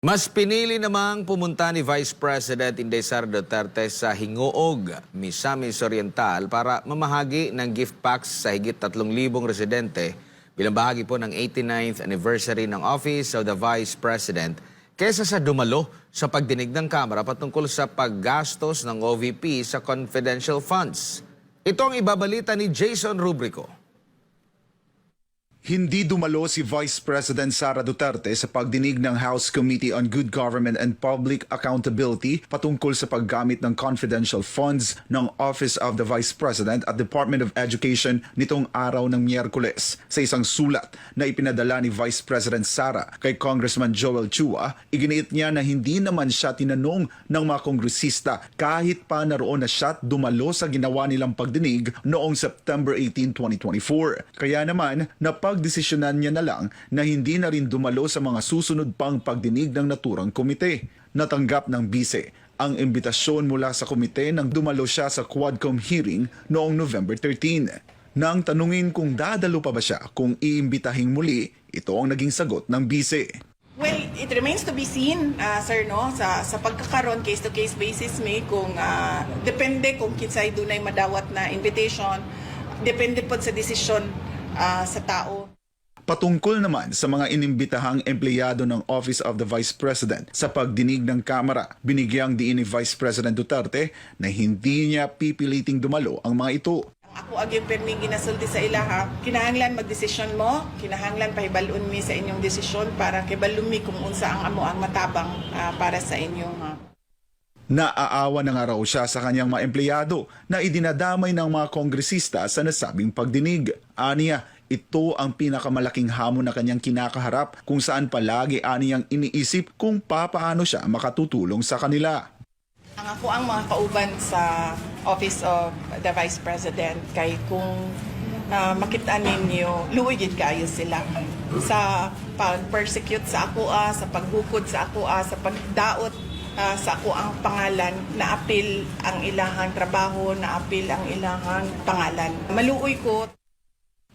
Mas pinili namang pumunta ni Vice President Inday Sara Duterte sa Hingoog, Misamis Oriental para mamahagi ng gift packs sa higit 3,000 residente bilang bahagi po ng 89th anniversary ng Office of the Vice President kaysa sa dumalo sa pagdinig ng Kamara patungkol sa paggastos ng OVP sa confidential funds. Ito ang ibabalita ni Jason Rubrico. Hindi dumalo si Vice President Sara Duterte sa pagdinig ng House Committee on Good Government and Public Accountability patungkol sa paggamit ng confidential funds ng Office of the Vice President at Department of Education nitong araw ng Miyerkules. Sa isang sulat na ipinadala ni Vice President Sara kay Congressman Joel Chua, iginiit niya na hindi naman siya tinanong ng mga kongresista kahit pa naroon na siya dumalo sa ginawa nilang pagdinig noong September 18, 2024. Kaya naman, pagdesisyonan niya na lang na hindi na rin dumalo sa mga susunod pang pagdinig ng naturang komite. Natanggap ng bise ang imbitasyon mula sa komite nang dumalo siya sa Quadcom hearing noong November 13. Nang tanungin kung dadalo pa ba siya kung iimbitahing muli, ito ang naging sagot ng bise. Well, it remains to be seen, sir, no? Sa pagkakaroon, case-to-case basis may kung depende kung kinsay dunay madawat na invitation, depende po sa desisyon sa tao. Patungkol naman sa mga inimbitahang empleyado ng Office of the Vice President sa pagdinig ng Kamara, binigyang diin ni Vice President Duterte na hindi niya pipiliting dumalo ang mga ito. Ako agyong permi ginasulti sa ilaha, kinahanglan magdesisyon mo, kinahanglan pahibalun mi sa inyong desisyon para kibalumi kung unsa ang amo ang matabang para sa inyong Naaawa na nga raw siya sa kanyang mga empleyado na idinadamay ng mga kongresista sa nasabing pagdinig. Aniya, ito ang pinakamalaking hamon na kanyang kinakaharap kung saan palagi aniyang iniisip kung papaano siya makatutulong sa kanila. Ang ako ang mga kauban sa Office of the Vice President kay kung makita ninyo, luwigid kayo sila sa pag-persecute sa ako, sa paghukod sa ako, sa pagdaot sa ako ang pangalan, na-apil ang ilahang trabaho, na-apil ang ilahang pangalan. Maluoy ko.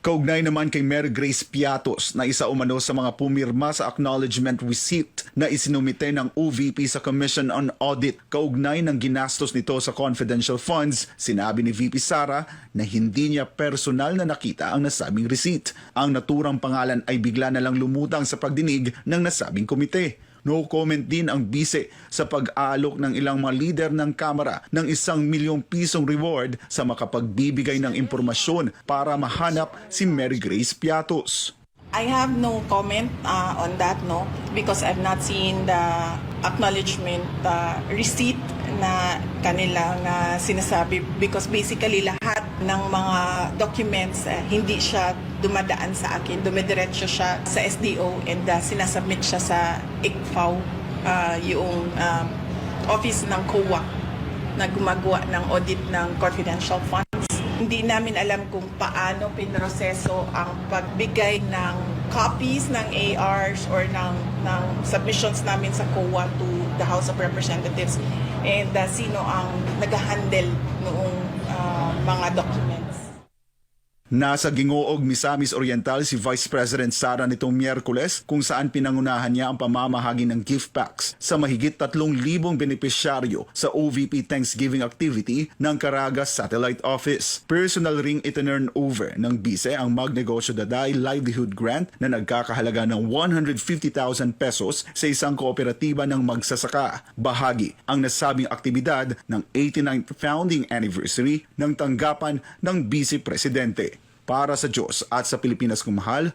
Kaugnay naman kay Mary Grace Piatos na isa umano sa mga pumirma sa acknowledgement receipt na isinumite ng OVP sa Commission on Audit kaugnay ng ginastos nito sa confidential funds, sinabi ni VP Sara na hindi niya personal na nakita ang nasabing receipt. Ang naturang pangalan ay bigla na lang lumutang sa pagdinig ng nasabing komite. No comment din ang bise sa pag-aalok ng ilang mga leader ng Kamara ng 1 milyong pisong reward sa makapagbibigay ng impormasyon para mahanap si Mary Grace Piatos. I have no comment on that, no, because I've not seen the acknowledgement receipt na kanilang sinasabi, because basically lahat ng mga documents hindi siya dumadaan sa akin, dumidiretso siya sa SDO and sinasubmit siya sa ICFAO, yung office ng COA na gumagawa ng audit ng confidential funds. Hindi namin alam kung paano pinroseso ang pagbigay ng copies ng ARs or ng submissions namin sa COA to the House of Representatives and sino ang nag-handle noong mga documents. Nasa Gingoog, Misamis Oriental si Vice President Sara nitong Miyerkules kung saan pinangunahan niya ang pamamahagi ng gift packs sa mahigit 3,000 benepisyaryo sa OVP Thanksgiving activity ng Caragas Satellite Office. Personal ring itinurn over ng bise ang Magnegosyo Daday Livelihood Grant na nagkakahalaga ng 150,000 pesos sa isang kooperatiba ng magsasaka. Bahagi ang nasabing aktibidad ng 89th founding anniversary ng tanggapan ng Vice Presidente. Para sa Diyos at sa Pilipinas kong mahal,